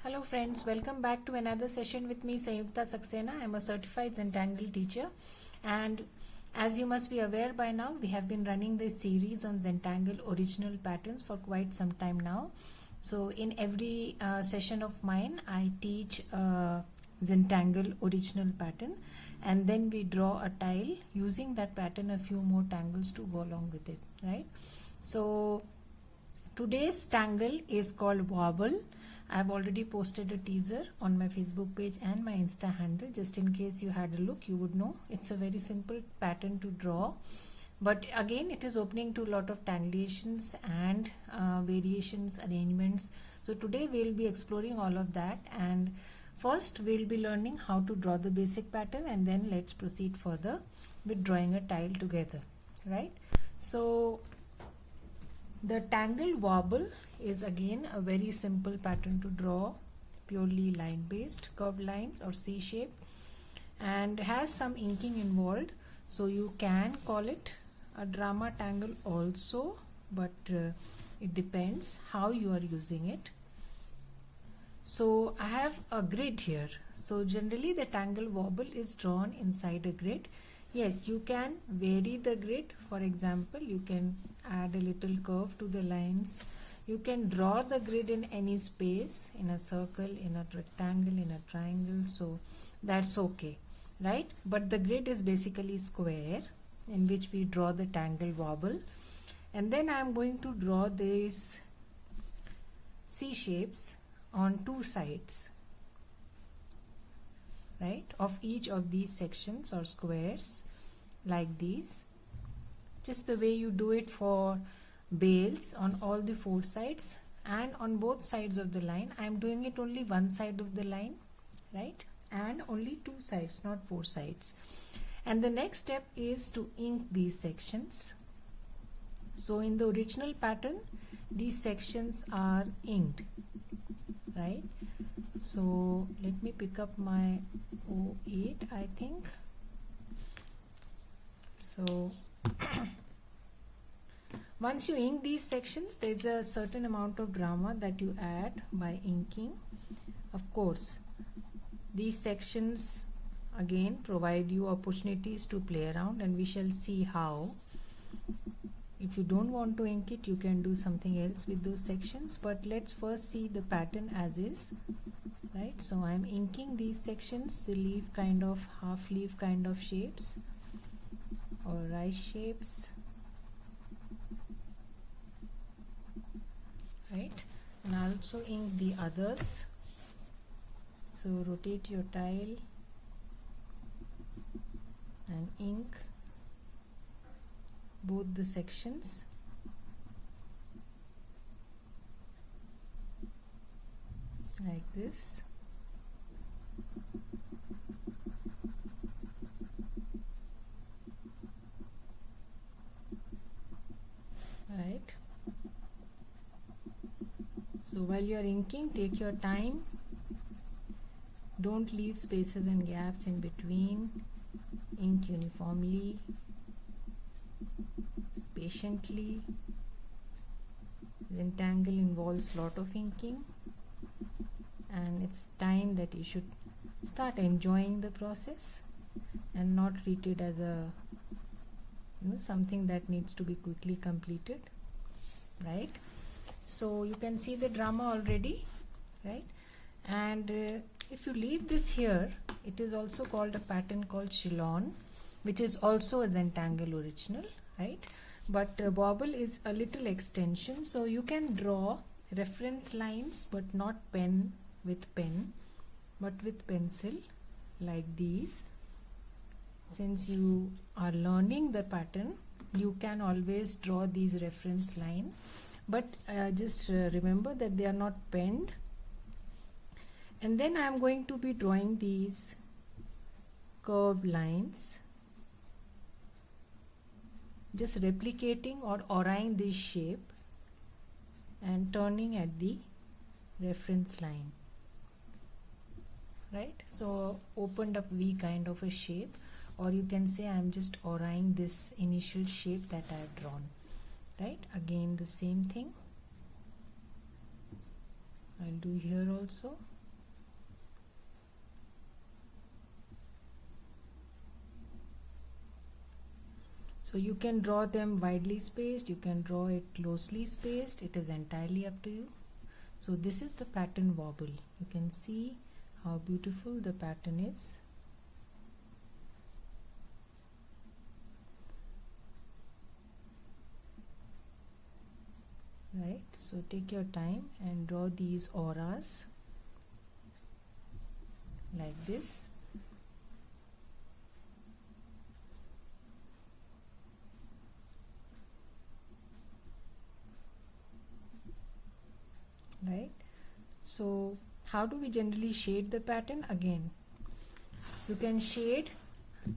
Hello friends, welcome back to another session with me Sayukta Saxena. I am a certified Zentangle teacher, and as you must be aware by now, we have been running this series on Zentangle original patterns for quite some time now. So in every session of mine, I teach Zentangle original pattern, and then we draw a tile using that pattern, a few more tangles to go along with it, right? So today's tangle is called wobble. I have already posted a teaser on my Facebook page and my Insta handle. Just in case you had a look, you would know it's a very simple pattern to draw. But again, it is opening to a lot of tangulations and variations, arrangements. So today we'll be exploring all of that, and first we'll be learning how to draw the basic pattern, and then let's proceed further with drawing a tile together, right? So the tangle wobble is again a very simple pattern to draw, purely line based, curved lines or C shape, and has some inking involved. So you can call it a drama tangle also, but it depends how you are using it. So I have a grid here. So generally the tangle wobble is drawn inside a grid. Yes, you can vary the grid. For example, you can add a little curve to the lines. You can draw the grid in any space, in a circle, in a rectangle, in a triangle. So that's okay, right? But the grid is basically square in which we draw the tangle wobble. And then I'm going to draw these C shapes on two sides, right, of each of these sections or squares, like these, just the way you do it for bales on all the four sides. And on both sides of the line, I am doing it only one side of the line, right, and only two sides, not four sides. And the next step is to ink these sections. So in the original pattern, these sections are inked, right? So let me pick up my 08, I think. So once you ink these sections, there's a certain amount of drama that you add by inking. Of course, these sections again provide you opportunities to play around, and we shall see how. If you don't want to ink it, you can do something else with those sections, but let's first see the pattern as is, right? So I'm inking these sections, the leaf kind of, half leaf kind of shapes or rice shapes, right? And also ink the others. So rotate your tile and ink both the sections. Like this. Right. So while you are inking, take your time. Don't leave spaces and gaps in between. Ink uniformly, patiently. Zentangle involves lot of inking, and it's time that you should start enjoying the process and not treat it as a something that needs to be quickly completed, right? So you can see the drama already, right? And if you leave this here, it is also called a pattern called Chillon, which is also a Zentangle original, right? But wobble is a little extension, so you can draw reference lines, but not pen with pen, but with pencil, like these. Since you are learning the pattern, you can always draw these reference line, but just remember that they are not penned. And then I am going to be drawing these curved lines, just replicating or auraing this shape and turning at the reference line, right? So opened up V kind of a shape, or you can say I am just auraing this initial shape that I have drawn, right? Again the same thing. I'll do here also. So you can draw them widely spaced, you can draw it closely spaced, it is entirely up to you. So this is the pattern wobble. You can see how beautiful the pattern is. Right, so take your time and draw these auras like this. Right, so how do we generally shade the pattern? Again, you can shade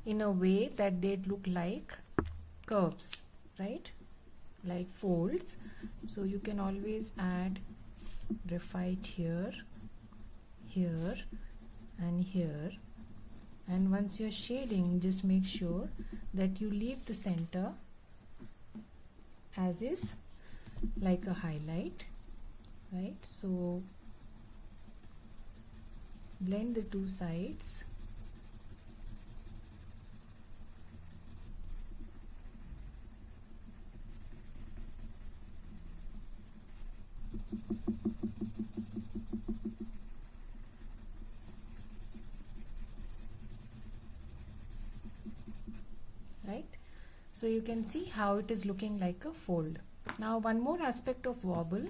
in a way that they look like curves, right, like folds. So you can always add graphite here, here and here, and once you're shading, just make sure that you leave the center as is, like a highlight. Right, so blend the two sides. Right, so you can see how it is looking like a fold. Now one more aspect of wobble.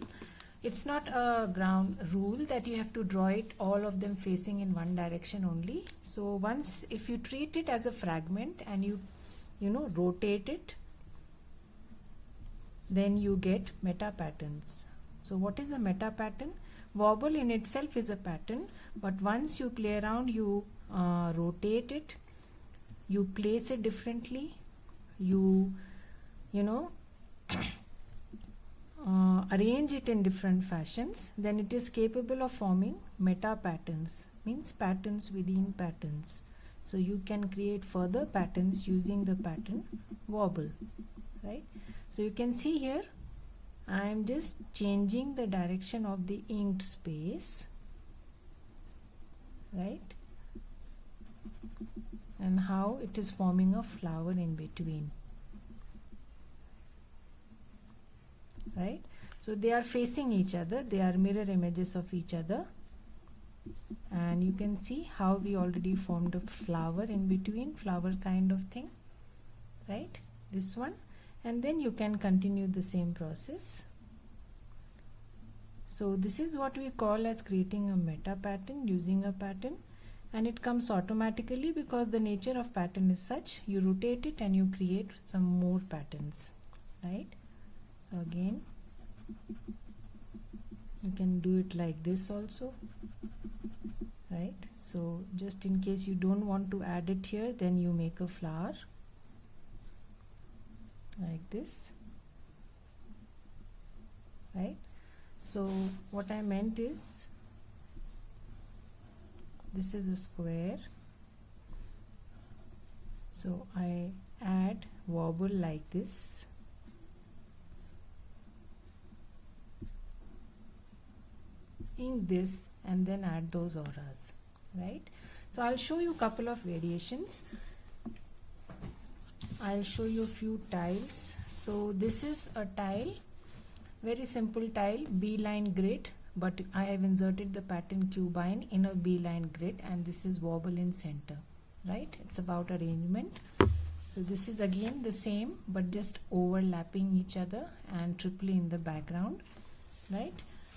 It's not a ground rule that you have to draw it all of them facing in one direction only. So once, if you treat it as a fragment and you rotate it, then you get meta patterns. So what is a meta pattern? Wobble in itself is a pattern, but once you play around, you rotate it, you place it differently, you arrange it in different fashions, then it is capable of forming meta patterns, means patterns within patterns. So you can create further patterns using the pattern wobble, right? So you can see here I am just changing the direction of the inked space, right, and how it is forming a flower in between. Right, so they are facing each other, they are mirror images of each other, and you can see how we already formed a flower in between, flower kind of thing, right, this one, and then you can continue the same process. So this is what we call as creating a meta pattern using a pattern, and it comes automatically because the nature of pattern is such, you rotate it and you create some more patterns, right? So again, you can do it like this also, right? So just in case you don't want to add it here, then you make a flower like this, right? So what I meant is, this is a square, so I add wobble like this, ink this, and then add those auras, right? So I'll show you a couple of variations. I'll show you a few tiles. So this is a tile, very simple tile, B-line grid, but I have inserted the pattern Cubine in a B-line grid, and this is wobble in center, right? It's about arrangement. So this is again the same, but just overlapping each other and triply in the background, right?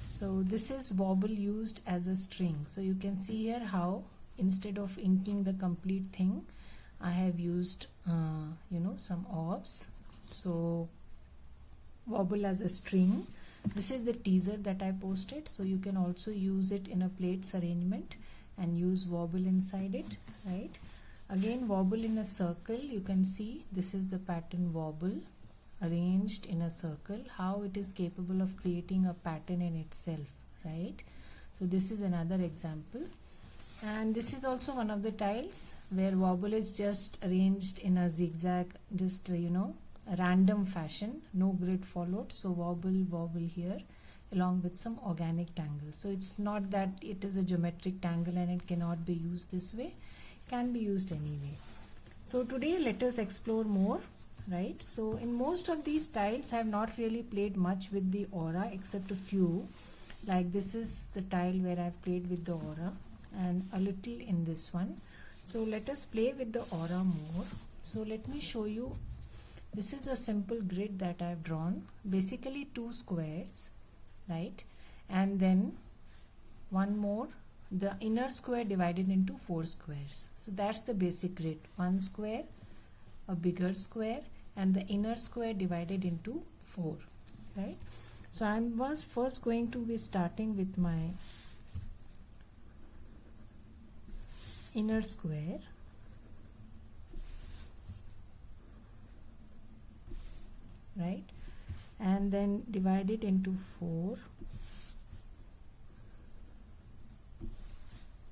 So this is wobble used as a string. So you can see here how instead of inking the complete thing, I have used some orbs. So wobble as a string. This is the teaser that I posted, so you can also use it in a plates arrangement and use wobble inside it, right? Again, wobble in a circle. You can see this is the pattern wobble arranged in a circle, how it is capable of creating a pattern in itself, right? So this is another example, and this is also one of the tiles where wobble is just arranged in a zigzag, just a random fashion, no grid followed. So wobble here, along with some organic tangles. So it's not that it is a geometric tangle and it cannot be used this way, can be used anyway. So today let us explore more, right? So in most of these tiles I have not really played much with the aura except a few. Like this is the tile where I've played with the aura and a little in this one. So let us play with the aura more. So let me show you. This is a simple grid that I've drawn. Basically 2 squares, right? And then one more, the inner square divided into 4 squares. So that's the basic grid. 1 square, a bigger square, and the inner square divided into 4, right? So I was first going to be starting with my inner square. Right? And then divide it into 4.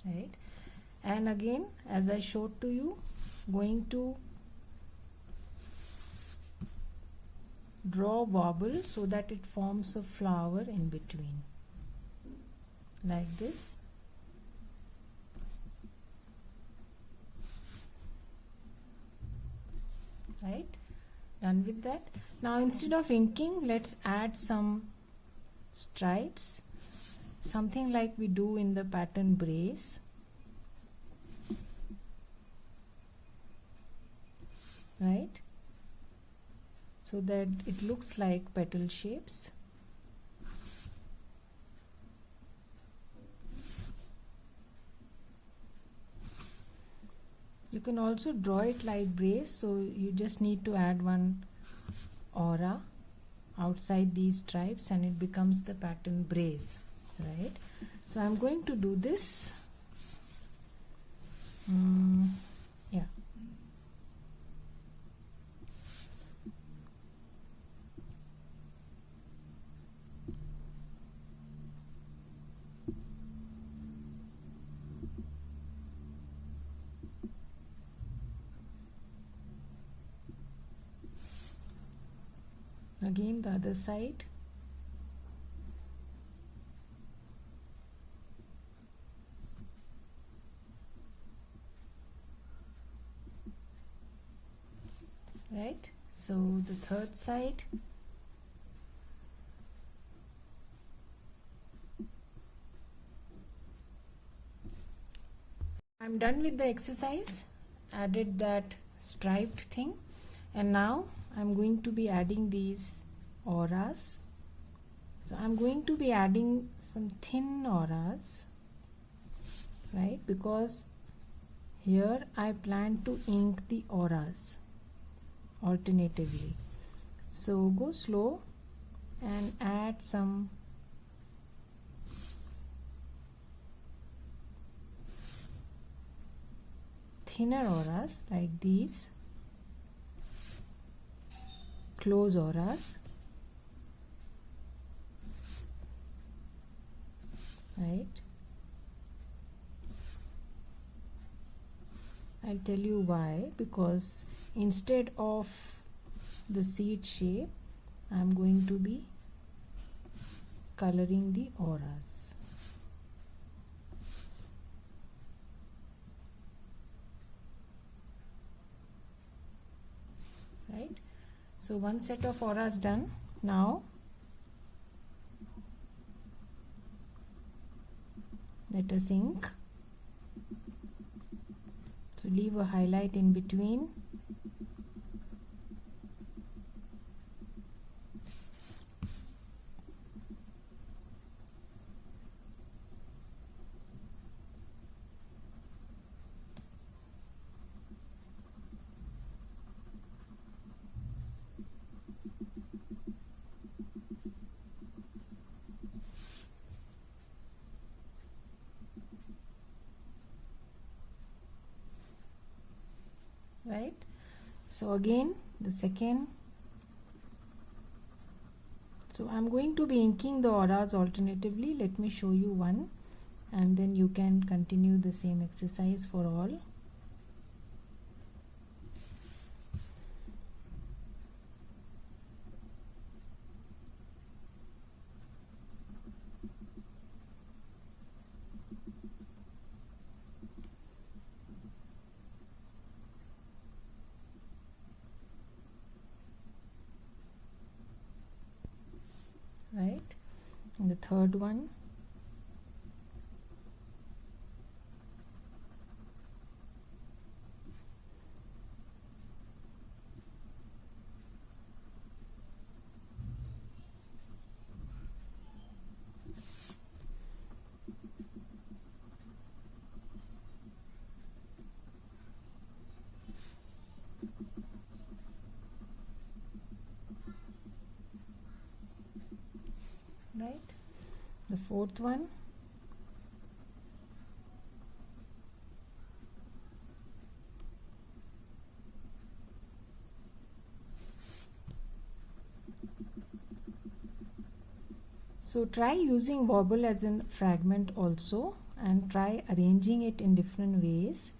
Right? And again, as I showed to you, going to draw wobble so that it forms a flower in between, like this. Right? Done with that. Now instead of inking, let's add some stripes, something like we do in the pattern brace. Right? So that it looks like petal shapes. You can also draw it like brace, so you just need to add one aura outside these stripes and it becomes the pattern brace, right? So I'm going to do this. Yeah. Again the other side. Right? So the third side. I'm done with the exercise. Added that striped thing, and now I'm going to be adding these auras. So I'm going to be adding some thin auras, right? Because here I plan to ink the auras alternatively. So go slow and add some thinner auras like these, close auras, right? I'll tell you why, because instead of the seed shape I'm going to be coloring the auras. Right? So one set of auras done. Now let us ink. So leave a highlight in between. Right? So again the second. So I'm going to be inking the auras alternatively. Let me show you one and then you can continue the same exercise for all. the third one, right, the fourth one, so try using wobble as a fragment also, and try arranging it in different ways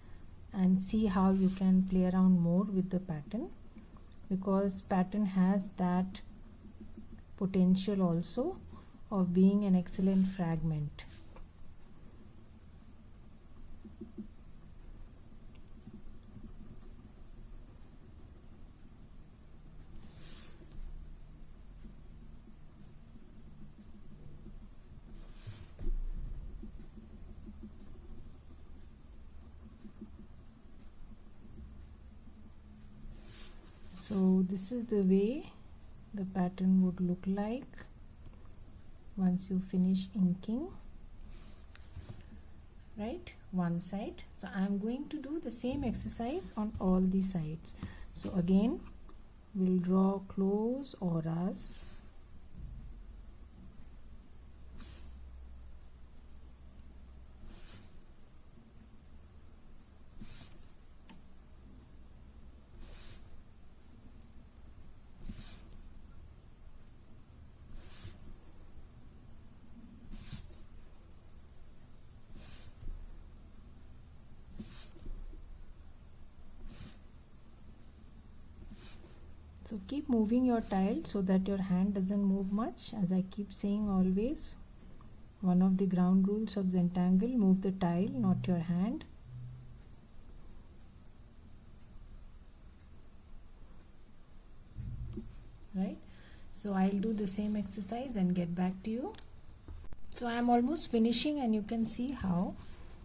and see how you can play around more with the pattern, because pattern has that potential also of being an excellent fragment. So this is the way the pattern would look like once you finish inking, right, one side. So I am going to do the same exercise on all the sides. So again we'll draw close auras, so keep moving your tile so that your hand doesn't move much. As I keep saying always, one of the ground rules of Zentangle, move the tile, not your hand. Right, so I'll do the same exercise and get back to you. So I am almost finishing, and you can see how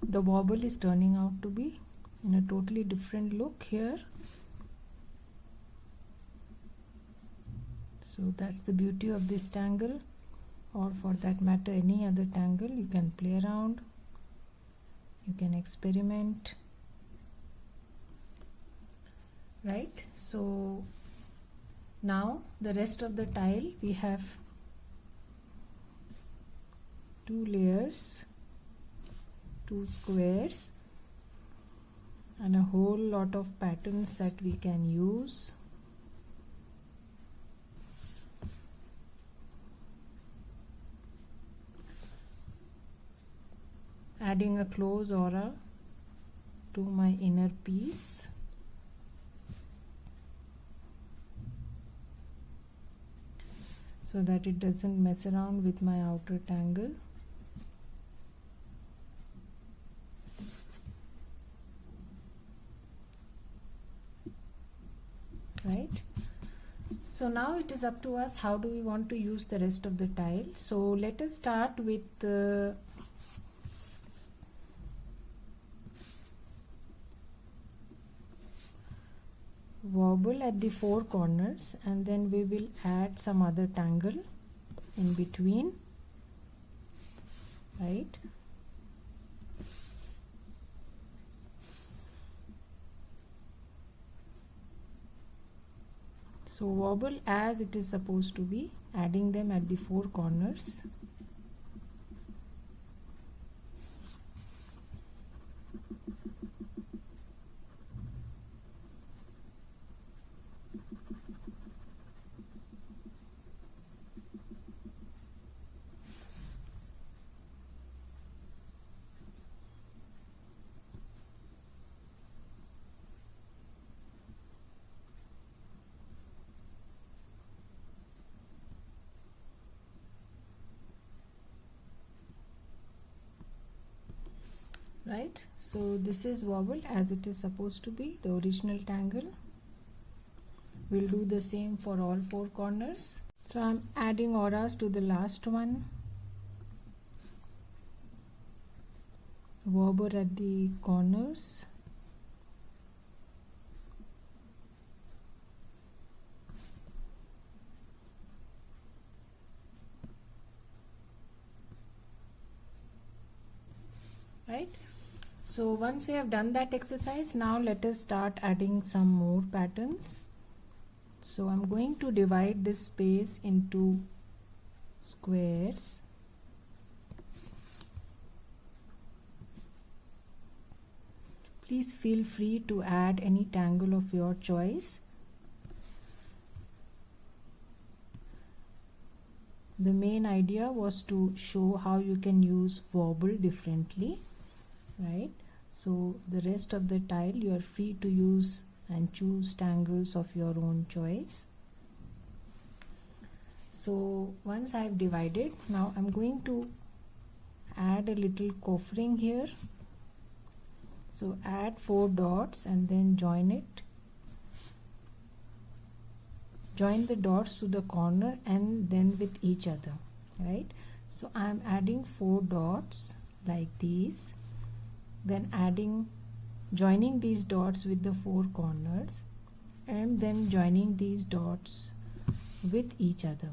the wobble is turning out to be in a totally different look here. So that's the beauty of this tangle, or for that matter any other tangle. You can play around, you can experiment, right? So now the rest of the tile, we have 2 layers, 2 squares, and a whole lot of patterns that we can use. Adding a close aura to my inner piece. So that it doesn't mess around with my outer tangle. Right? So now it is up to us, how do we want to use the rest of the tile. So let us start with wobble at the 4 corners, and then we will add some other tangle in between, right? So wobble as it is supposed to be, adding them at the 4 corners. Right, so this is wobble as it is supposed to be, the original tangle. We'll do the same for all 4 corners. So I'm adding auras to the last one, wobble at the corners. Right? So once we have done that exercise, now let us start adding some more patterns. So I'm going to divide this space into squares. Please feel free to add any tangle of your choice. The main idea was to show how you can use wobble differently, right? So the rest of the tile you are free to use and choose tangles of your own choice. So once I have divided, now I'm going to add a little coffering here. So add 4 dots and then join it. Join the dots to the corner and then with each other, right? So I'm adding 4 dots like these, then joining these dots with the 4 corners, and then joining these dots with each other,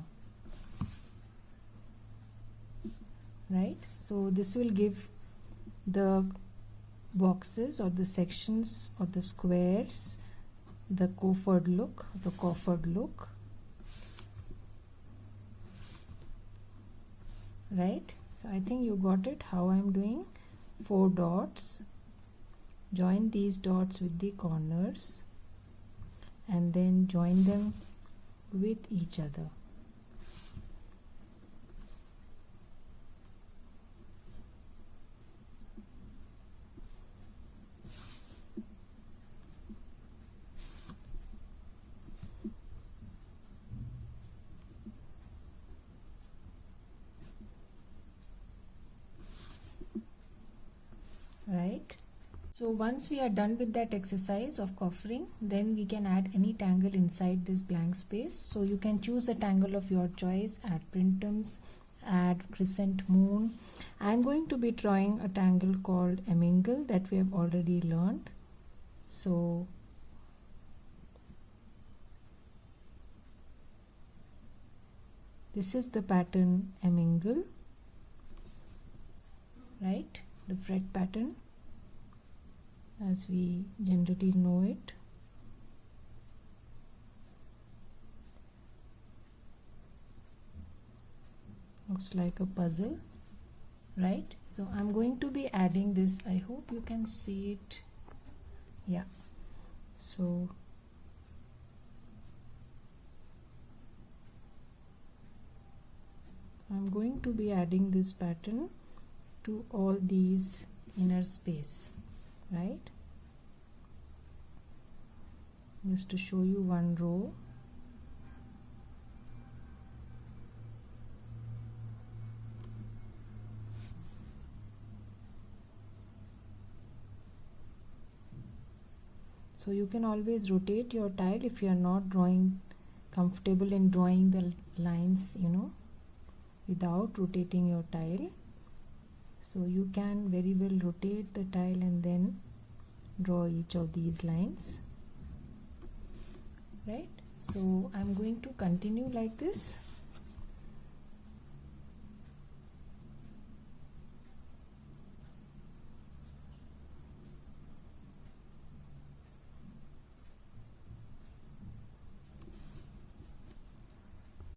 right? So this will give the boxes or the sections or the squares the coffered look, right? So I think you got it how I'm doing. 4 dots, join these dots with the corners and then join them with each other. Right? So once we are done with that exercise of coffering, then we can add any tangle inside this blank space. So you can choose a tangle of your choice, add printums, add crescent moon. I am going to be drawing a tangle called a mingle that we have already learned. So this is the pattern a mingle, right? The fret pattern as we generally know it. Looks like a puzzle, right? So I'm going to be adding this. I hope you can see it. Yeah. So I'm going to be adding this pattern to all these inner space, right? Just to show you one row. So you can always rotate your tile if you are not comfortable in drawing the lines, without rotating your tile. So you can very well rotate the tile and then draw each of these lines, right? So I'm going to continue like this.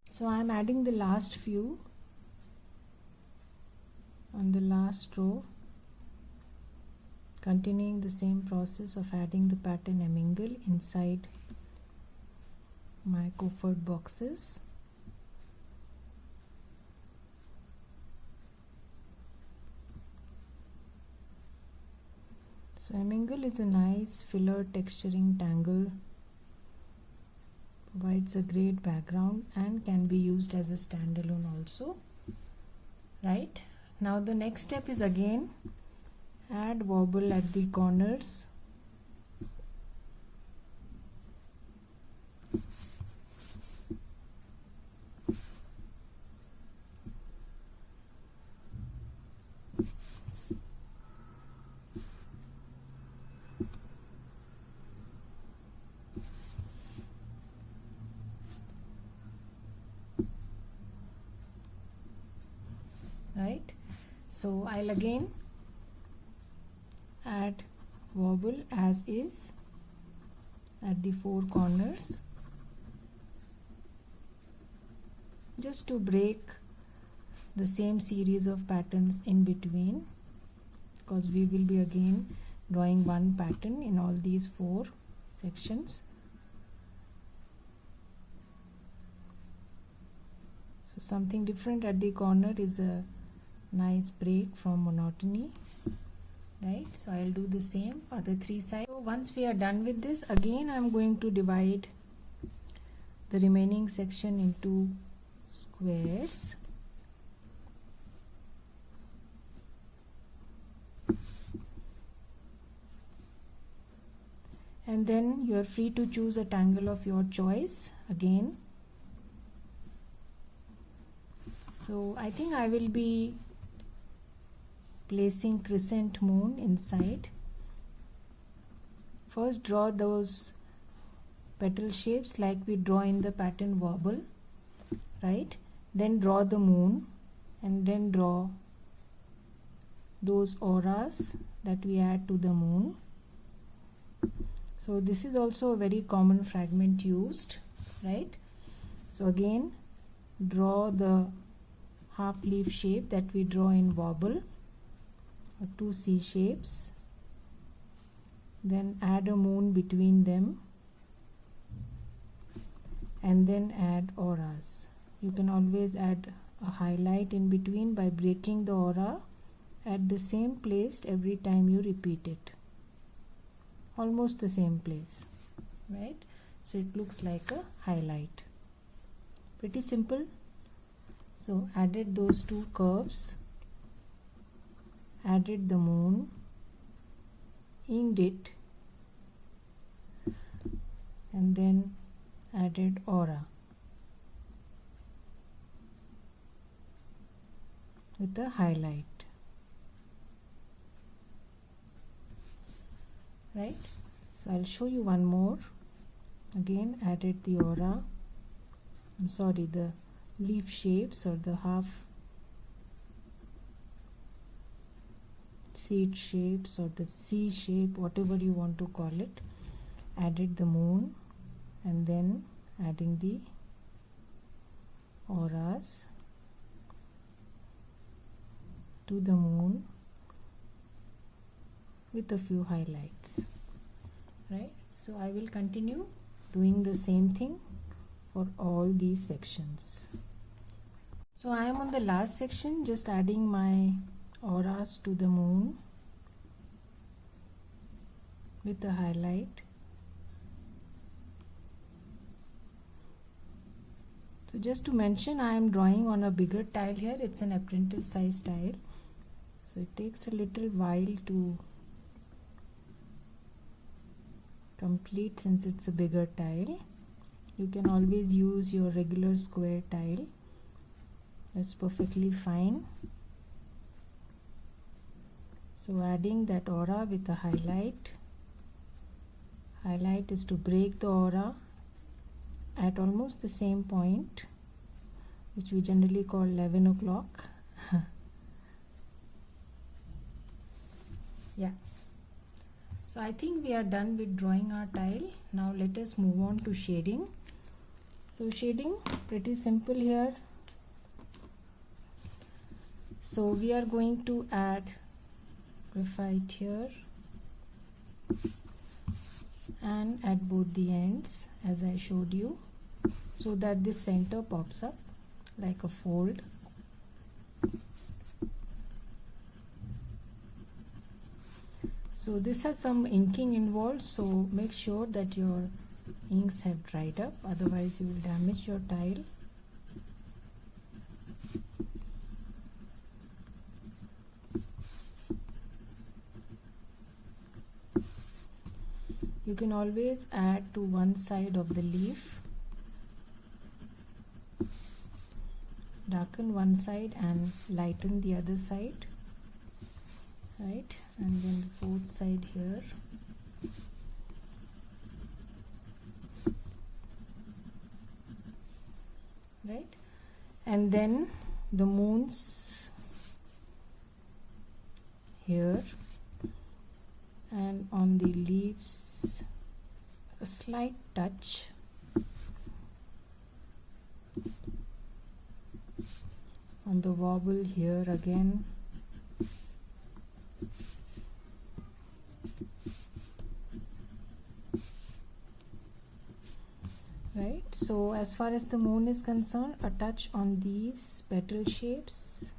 So I'm adding the last few on the last row, continuing the same process of adding the pattern a mingle inside my coffered boxes. So a mingle is a nice filler texturing tangle, provides a great background and can be used as a standalone also, right? Now the next step is again add wobble at the corners. I'll again add wobble as is at the 4 corners, just to break the same series of patterns in between, because we will be again drawing one pattern in all these 4 sections. So something different at the corner is a nice break from monotony, right? So I'll do the same other 3 sides. So once we are done with this, again I'm going to divide the remaining section into squares. And then you are free to choose a tangle of your choice again. So I think I will be placing crescent moon inside. First draw those petal shapes like we draw in the pattern wobble, right? Then draw the moon, and then draw those auras that we add to the moon. So this is also a very common fragment used, right? So again draw the half leaf shape that we draw in wobble, or 2 C shapes, then add a moon between them, and then add auras. You can always add a highlight in between by breaking the aura at the same place every time you repeat it, almost the same place, right? So it looks like a highlight. Pretty simple. So added those 2 curves, added the moon, inked it, and then added aura with a highlight, right? So I'll show you one more. Again added the aura, the leaf shapes, or the half seed shapes, or the C shape, whatever you want to call it. Added the moon, and then adding the auras to the moon with a few highlights, right? So I will continue doing the same thing for all these sections. So I am on the last section, just adding my auras to the moon with a highlight. So just to mention, I am drawing on a bigger tile here. It's an apprentice size tile, so it takes a little while to complete since it's a bigger tile. You can always use your regular square tile. That's perfectly fine. So adding that aura with a highlight. Highlight is to break the aura at almost the same point, which we generally call 11 o'clock. Yeah. So I think we are done with drawing our tile. Now let us move on to shading. So shading, pretty simple here. So we are going to add graphite here and at both the ends, as I showed you, so that this center pops up like a fold. So this has some inking involved, so make sure that your inks have dried up, otherwise you will damage your tile. You can always add to one side of the leaf, darken one side and lighten the other side, right? And then the fourth side here. Right? And then the moon's here, and on the leaves a slight touch. On the wobble here again. Right, so as far as the moon is concerned, a touch on these petal shapes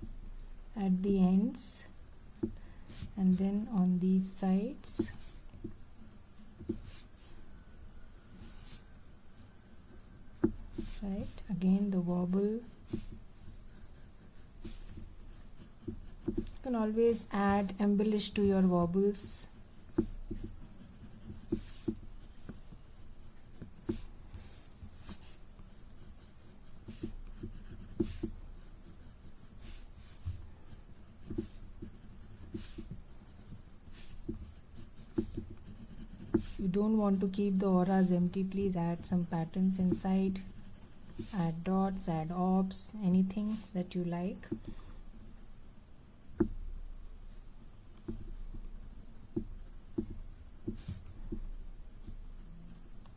at the ends, and then on these sides. Right, again the wobble. You can always add, embellish to your wobbles. You don't want to keep the auras empty, please add some patterns inside, add dots, add orbs, anything that you like.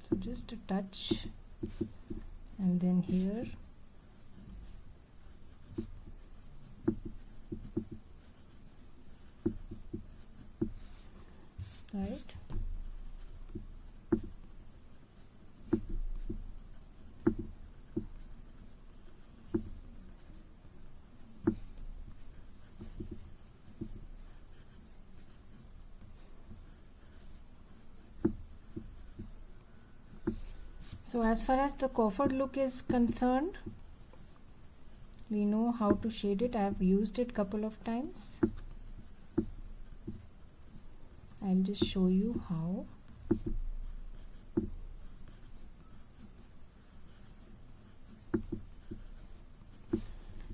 So just a touch, and then here. Right. So as far as the coffered look is concerned, we know how to shade it. I have used it couple of times. I'll just show you how.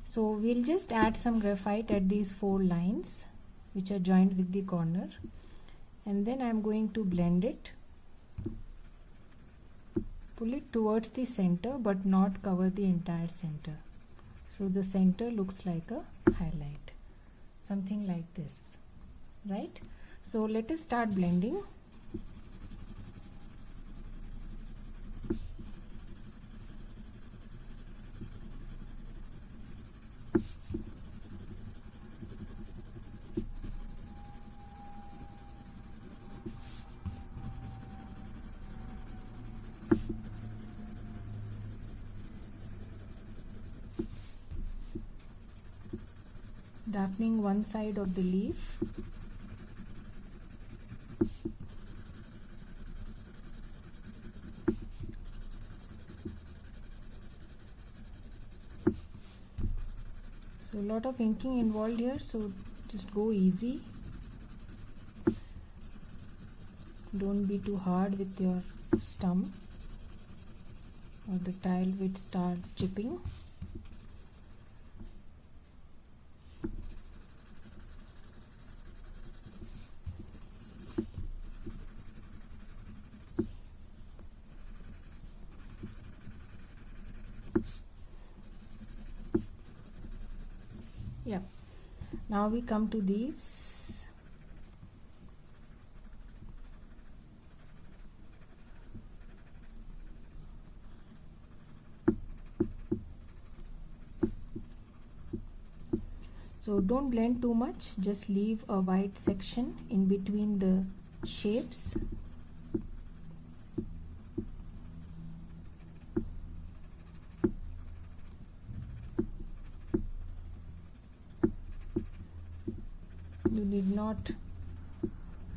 So we'll just add some graphite at these 4 lines which are joined with the corner, and then I'm going to blend it. Pull it towards the center but not cover the entire center. So the center looks like a highlight. Something like this. Right? So let us start blending. Darkening one side of the leaf. So a lot of inking involved here, so just go easy. Don't be too hard with your stump, or the tile will start chipping. Yep. Now we come to these. So don't blend too much, just leave a white section in between the shapes. You need not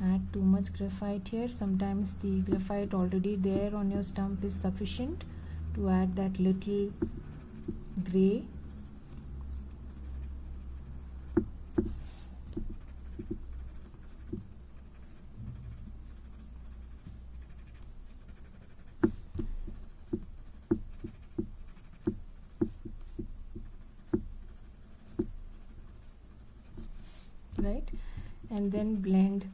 add too much graphite here. Sometimes the graphite already there on your stump is sufficient to add that little gray. Right, and then blend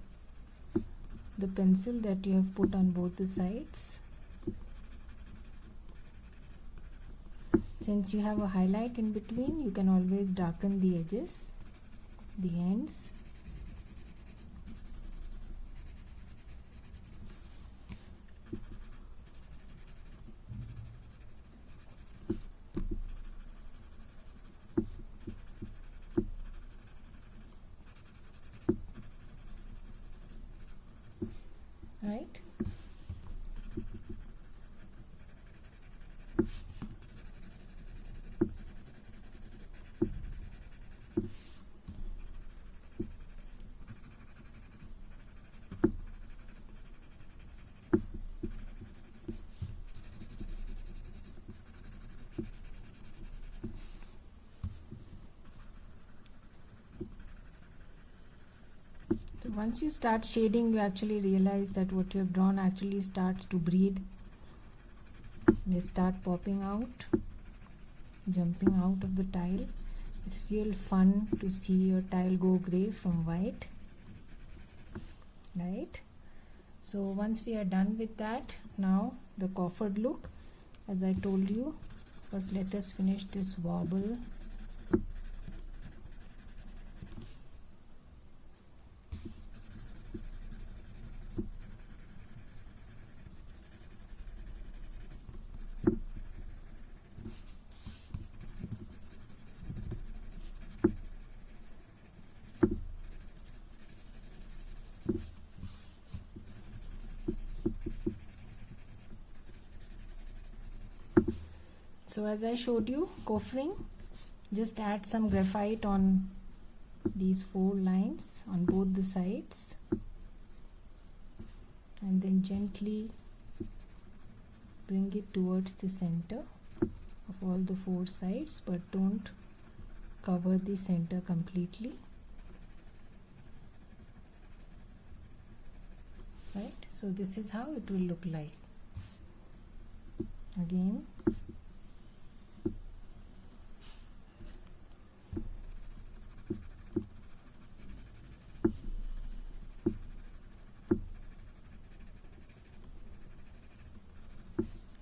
the pencil that you have put on both the sides. Since you have a highlight in between, you can always darken the edges, the ends. right? So once you start shading, you actually realize that what you have drawn actually starts to breathe. They start popping out, jumping out of the tile. It's real fun to see your tile go gray from white, right? So once we are done with that, now the coffered look, as I told you, first let us finish this wobble. So as I showed you, coffering, just add some graphite on these 4 lines on both the sides, and then gently bring it towards the center of all the 4 sides, but don't cover the center completely, right? So this is how it will look like. Again,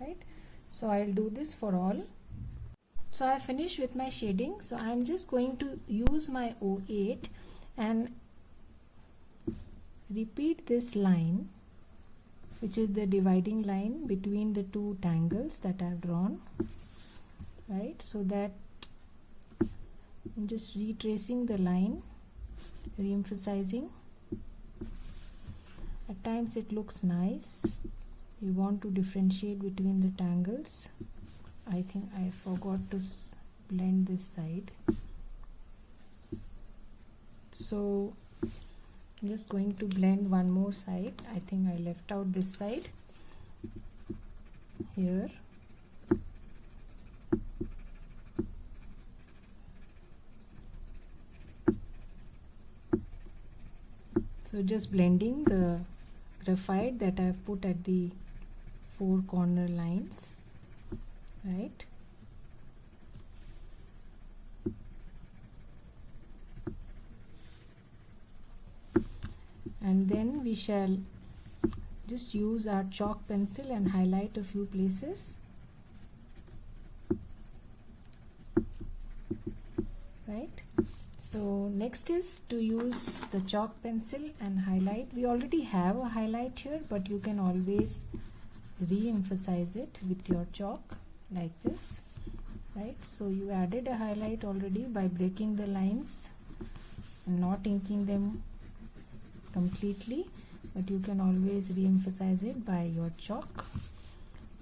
right? So I'll do this for all. So I finished with my shading. So I'm just going to use my 08 and repeat this line, which is the dividing line between the 2 tangles that I've drawn, right? So that I'm just retracing the line, re-emphasizing. At times it looks nice. You want to differentiate between the tangles. I think I forgot to blend this side. So I'm just going to blend one more side. I think I left out this side here. So just blending the graphite that I have put at the 4 corner lines, right? And then we shall just use our chalk pencil and highlight a few places, right? So next is to use the chalk pencil and highlight. We already have a highlight here, but you can always re-emphasize it with your chalk like this, right? So you added a highlight already by breaking the lines and not inking them completely, but you can always re-emphasize it by your chalk.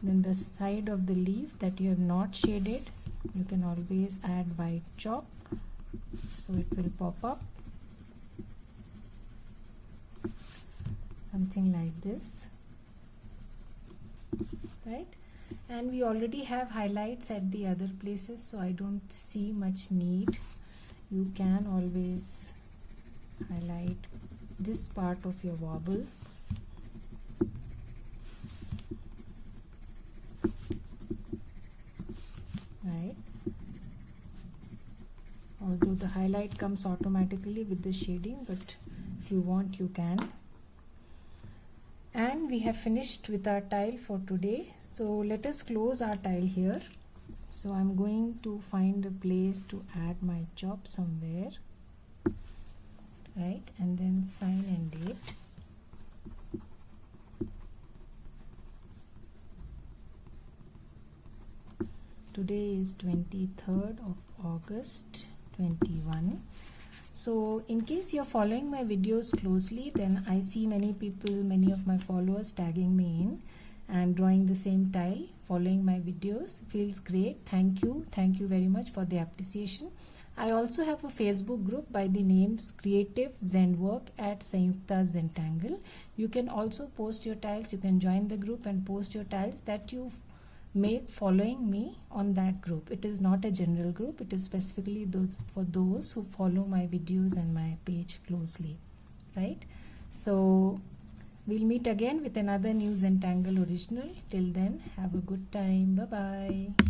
Then the side of the leaf that you have not shaded, you can always add white chalk, so it will pop up something like this, right? And we already have highlights at the other places, so I don't see much need. You can always highlight this part of your wobble, right? Although the highlight comes automatically with the shading, but if you want, you can. And we have finished with our tile for today. So let us close our tile here. So I'm going to find a place to add my chop somewhere, right? And then sign and date. Today is 23rd of August 21. So in case you're following my videos closely, then I see many people, many of my followers tagging me in and drawing the same tile, following my videos. Feels great. Thank you very much for the appreciation. I also have a Facebook group by the name Creative Zenwork at Sayukta Zentangle. You can also post your tiles. You can join the group and post your tiles that you make following me on that group. It is not a general group. It is specifically for those who follow my videos and my page closely, right? So we'll meet again with another new Zentangle original. Till then, have a good time. Bye bye.